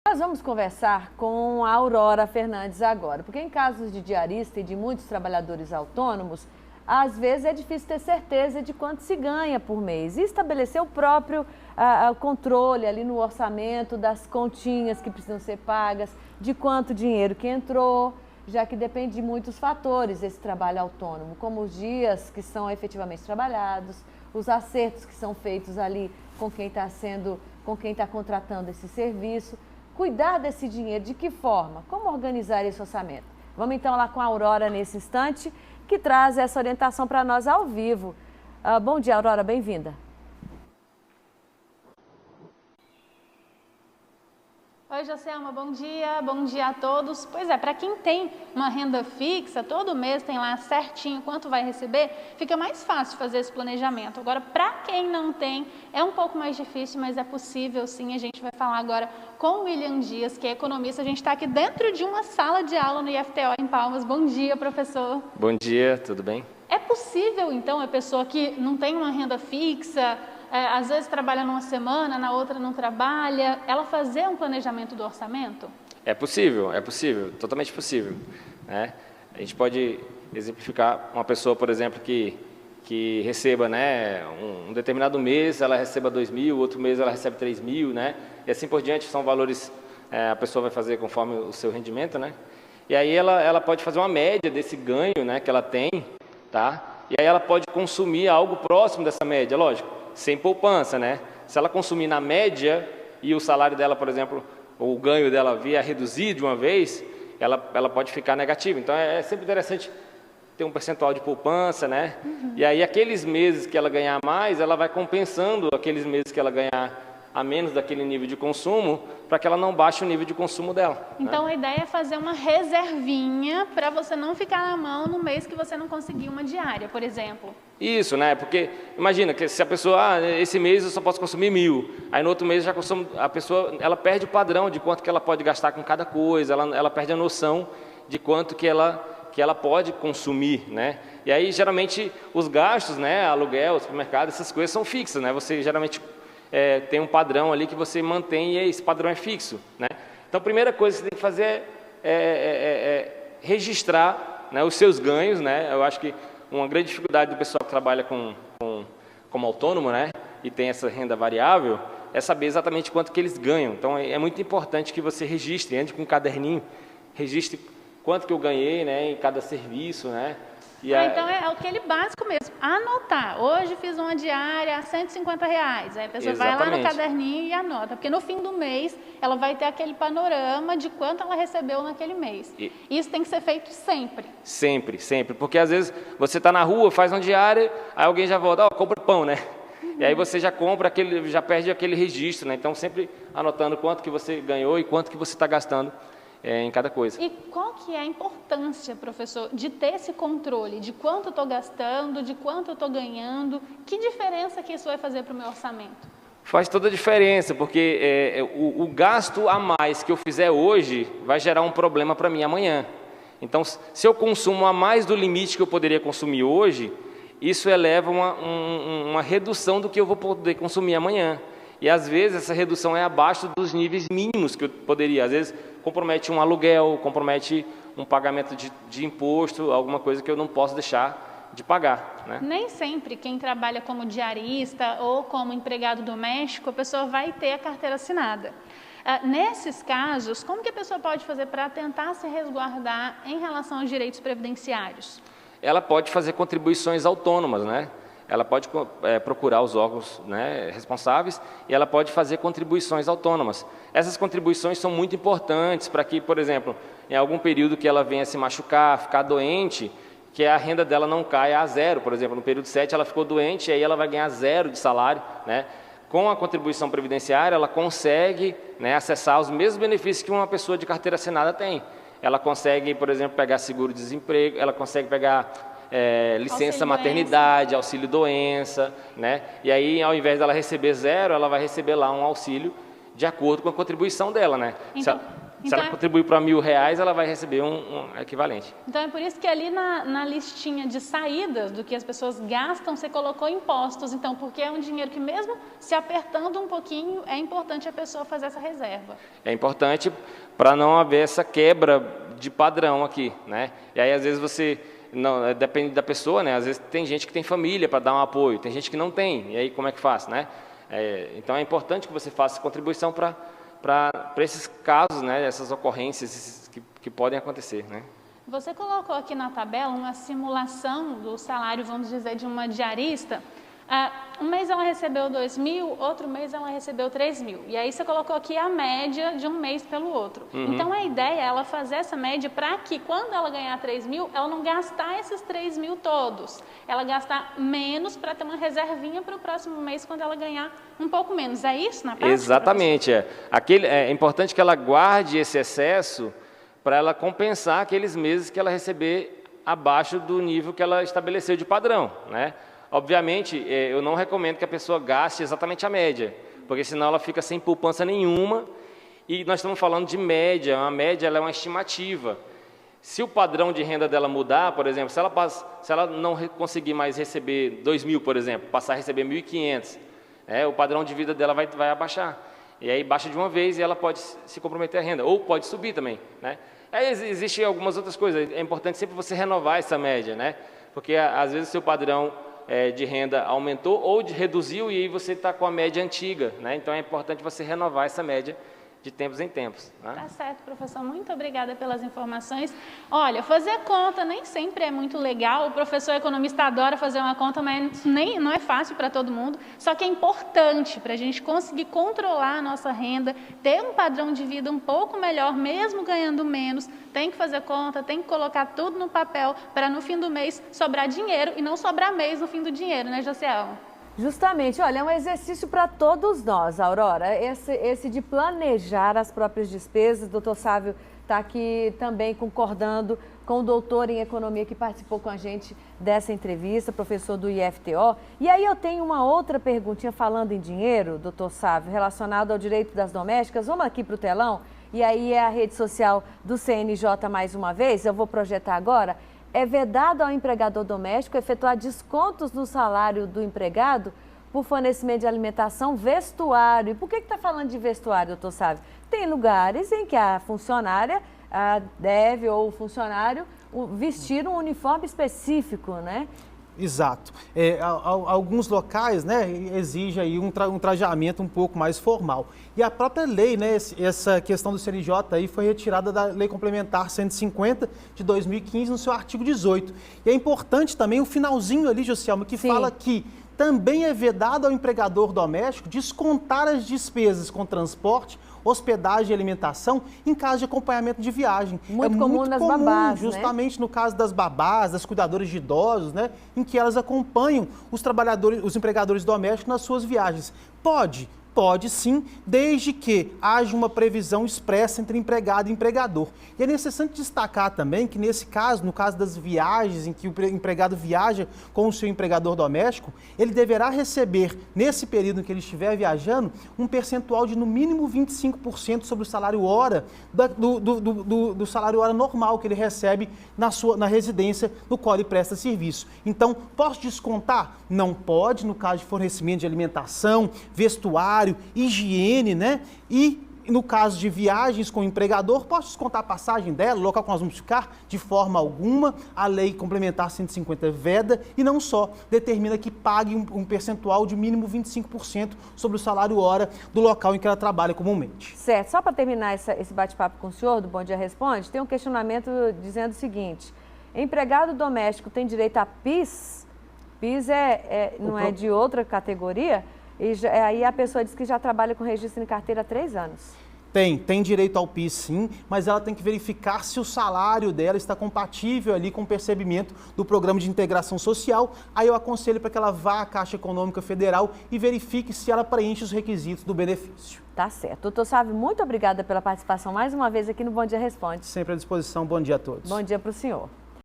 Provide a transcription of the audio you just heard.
Nós vamos conversar com a Aurora Fernandes agora, porque em casos de diarista e de muitos trabalhadores autônomos, às vezes é difícil ter certeza de quanto se ganha por mês e estabelecer o próprio controle ali no orçamento das continhas que precisam ser pagas, de quanto dinheiro que entrou, já que depende de muitos fatores esse trabalho autônomo, como os dias que são efetivamente trabalhados, os acertos que são feitos ali com quem está contratando esse serviço. Cuidar desse dinheiro, de que forma? Como organizar esse orçamento? Vamos então lá com a Aurora nesse instante, que traz essa orientação para nós ao vivo. Bom dia, Aurora, bem-vinda. Oi, Joselma, bom dia a todos. Pois é, para quem tem uma renda fixa, todo mês tem lá certinho quanto vai receber, fica mais fácil fazer esse planejamento. Agora, para quem não tem, é um pouco mais difícil, mas é possível sim. A gente vai falar agora com o William Dias, que é economista. A gente está aqui dentro de uma sala de aula no IFTO em Palmas. Bom dia, professor. Bom dia, tudo bem? É possível, então, a pessoa que não tem uma renda fixa, às vezes trabalha numa semana, na outra não trabalha, ela fazer um planejamento do orçamento? É possível, totalmente possível, né? A gente pode exemplificar uma pessoa, por exemplo, que receba, né, um determinado mês, ela receba 2.000, outro mês ela recebe 3.000, né? E assim por diante, são valores, a pessoa vai fazer conforme o seu rendimento, né? E aí ela pode fazer uma média desse ganho, né, que ela tem, tá? E aí ela pode consumir algo próximo dessa média, lógico, sem poupança, né? Se ela consumir na média e o salário dela, por exemplo, ou o ganho dela vier a reduzir de uma vez, ela pode ficar negativa. Então é sempre interessante ter um percentual de poupança, né? E aí aqueles meses que ela ganhar mais, ela vai compensando aqueles meses que ela ganhar a menos daquele nível de consumo, para que ela não baixe o nível de consumo dela. Então, né? A ideia é fazer uma reservinha para você não ficar na mão no mês que você não conseguir uma diária, por exemplo. Isso, né? Porque imagina que se a pessoa, esse mês eu só posso consumir 1.000, aí no outro mês já consumo, a pessoa, ela perde o padrão de quanto que ela pode gastar com cada coisa, ela perde a noção de quanto que ela pode consumir, né? E aí geralmente os gastos, né, aluguel, supermercado, essas coisas são fixas, né? Você geralmente tem um padrão ali que você mantém e esse padrão é fixo, né? Então a primeira coisa que você tem que fazer é registrar, né, os seus ganhos, né? Eu acho que uma grande dificuldade do pessoal que trabalha como autônomo, né, e tem essa renda variável, é saber exatamente quanto que eles ganham. Então é muito importante que você registre, ande com um caderninho, registre quanto que eu ganhei, né, em cada serviço, né? Então é aquele básico mesmo, anotar. Hoje fiz uma diária a R$150. Aí a pessoa vai lá no caderninho e anota, porque no fim do mês ela vai ter aquele panorama de quanto ela recebeu naquele mês. Isso tem que ser feito sempre. Sempre, porque às vezes você está na rua, faz uma diária, aí alguém já volta, compra pão, né? E aí você já compra já perde aquele registro, né? Então sempre anotando quanto que você ganhou e quanto que você está gastando em cada coisa. E qual que é a importância, professor, de ter esse controle de quanto eu estou gastando, de quanto eu estou ganhando? Que diferença que isso vai fazer para o meu orçamento? Faz toda a diferença, porque o gasto a mais que eu fizer hoje vai gerar um problema para mim amanhã. Então, se eu consumo a mais do limite que eu poderia consumir hoje, isso eleva uma redução do que eu vou poder consumir amanhã. E às vezes essa redução é abaixo dos níveis mínimos que eu poderia. Às vezes compromete um aluguel, compromete um pagamento de imposto, alguma coisa que eu não posso deixar de pagar, né? Nem sempre quem trabalha como diarista ou como empregado doméstico, a pessoa vai ter a carteira assinada. Nesses casos, como que a pessoa pode fazer para tentar se resguardar em relação aos direitos previdenciários? Ela pode fazer contribuições autônomas, né? Ela pode procurar os órgãos, né, responsáveis e ela pode fazer contribuições autônomas. Essas contribuições são muito importantes para que, por exemplo, em algum período que ela venha se machucar, ficar doente, que a renda dela não caia a zero. Por exemplo, no período 7 ela ficou doente e aí ela vai ganhar 0 de salário, né? Com a contribuição previdenciária ela consegue, né, acessar os mesmos benefícios que uma pessoa de carteira assinada tem. Ela consegue, por exemplo, pegar seguro-desemprego, ela consegue pegar licença maternidade, auxílio-doença, né? E aí, ao invés dela receber 0, ela vai receber lá um auxílio de acordo com a contribuição dela, né? Então, Se ela contribuir para R$1.000, ela vai receber um equivalente. Então é por isso que ali na listinha de saídas do que as pessoas gastam, você colocou impostos. Então, porque é um dinheiro que mesmo se apertando um pouquinho, é importante a pessoa fazer essa reserva. É importante para não haver essa quebra de padrão aqui, né? E aí, às vezes, você... Não, depende da pessoa, né? Às vezes tem gente que tem família para dar um apoio, tem gente que não tem. E aí, como é que faz, né? Então, é importante que você faça contribuição para esses casos, né, essas ocorrências que podem acontecer, né? Você colocou aqui na tabela uma simulação do salário, vamos dizer, de uma diarista. Um mês ela recebeu 2.000, outro mês ela recebeu 3.000. E aí você colocou aqui a média de um mês pelo outro. Então a ideia é ela fazer essa média para que quando ela ganhar 3.000, ela não gastar esses 3.000 todos. Ela gastar menos para ter uma reservinha para o próximo mês quando ela ganhar um pouco menos. É isso na prática? Exatamente. É importante que ela guarde esse excesso para ela compensar aqueles meses que ela receber abaixo do nível que ela estabeleceu de padrão, né? Obviamente, eu não recomendo que a pessoa gaste exatamente a média, porque senão ela fica sem poupança nenhuma, e nós estamos falando de média, a média ela é uma estimativa. Se o padrão de renda dela mudar, por exemplo, se ela não conseguir mais receber 2.000, por exemplo, passar a receber 1.500, o padrão de vida dela vai abaixar. E aí baixa de uma vez e ela pode se comprometer a renda, ou pode subir também, né? Aí existem algumas outras coisas, é importante sempre você renovar essa média, né? Porque às vezes o seu padrão de renda aumentou ou reduziu e aí você está com a média antiga, né? Então é importante você renovar essa média de tempos em tempos. Né? Tá certo, professor. Muito obrigada pelas informações. Olha, fazer conta nem sempre é muito legal. O professor economista adora fazer uma conta, mas não é fácil para todo mundo. Só que é importante para a gente conseguir controlar a nossa renda, ter um padrão de vida um pouco melhor, mesmo ganhando menos. Tem que fazer conta, tem que colocar tudo no papel para no fim do mês sobrar dinheiro e não sobrar mês no fim do dinheiro, né, Josiel? Justamente, olha, é um exercício para todos nós, Aurora, esse de planejar as próprias despesas. O doutor Sávio está aqui também concordando com o doutor em economia que participou com a gente dessa entrevista, professor do IFTO. E aí eu tenho uma outra perguntinha falando em dinheiro, doutor Sávio, relacionado ao direito das domésticas. Vamos aqui para o telão, e aí é a rede social do CNJ mais uma vez, eu vou projetar agora. É vedado ao empregador doméstico efetuar descontos no salário do empregado por fornecimento de alimentação, vestuário. E por que está falando de vestuário, doutor Sávio? Tem lugares em que a funcionária deve, ou o funcionário, vestir um uniforme específico, né? Exato. Alguns locais, né, exigem aí um trajamento um pouco mais formal. E a própria lei, né, essa questão do CNJ aí foi retirada da Lei Complementar 150 de 2015 no seu artigo 18. E é importante também o finalzinho ali, Josielma, que Sim. fala que também é vedado ao empregador doméstico descontar as despesas com transporte, hospedagem e alimentação em caso de acompanhamento de viagem. Muito comum nas babás, justamente, né? No caso das babás, das cuidadoras de idosos, né? Em que elas acompanham os trabalhadores, os empregadores domésticos nas suas viagens. Pode sim, desde que haja uma previsão expressa entre empregado e empregador. E é necessário destacar também que nesse caso, no caso das viagens em que o empregado viaja com o seu empregador doméstico, ele deverá receber, nesse período em que ele estiver viajando, um percentual de no mínimo 25% sobre o salário hora do salário hora normal que ele recebe na residência no qual ele presta serviço. Então, posso descontar? Não pode, no caso de fornecimento de alimentação, vestuário, higiene, né? E no caso de viagens com o empregador, posso descontar a passagem dela, o local que nós vamos ficar? De forma alguma. A Lei Complementar 150 veda e não só determina que pague um percentual de mínimo 25% sobre o salário hora do local em que ela trabalha comumente. Certo. Só para terminar esse bate-papo com o senhor, do Bom Dia Responde, tem um questionamento dizendo o seguinte: empregado doméstico tem direito a PIS? PIS não é de outra categoria? E aí a pessoa diz que já trabalha com registro em carteira há 3 anos. Tem direito ao PIS sim, mas ela tem que verificar se o salário dela está compatível ali com o percebimento do Programa de Integração Social. Aí eu aconselho para que ela vá à Caixa Econômica Federal e verifique se ela preenche os requisitos do benefício. Tá certo. Doutor Sávio, muito obrigada pela participação mais uma vez aqui no Bom Dia Responde. Sempre à disposição. Bom dia a todos. Bom dia para o senhor.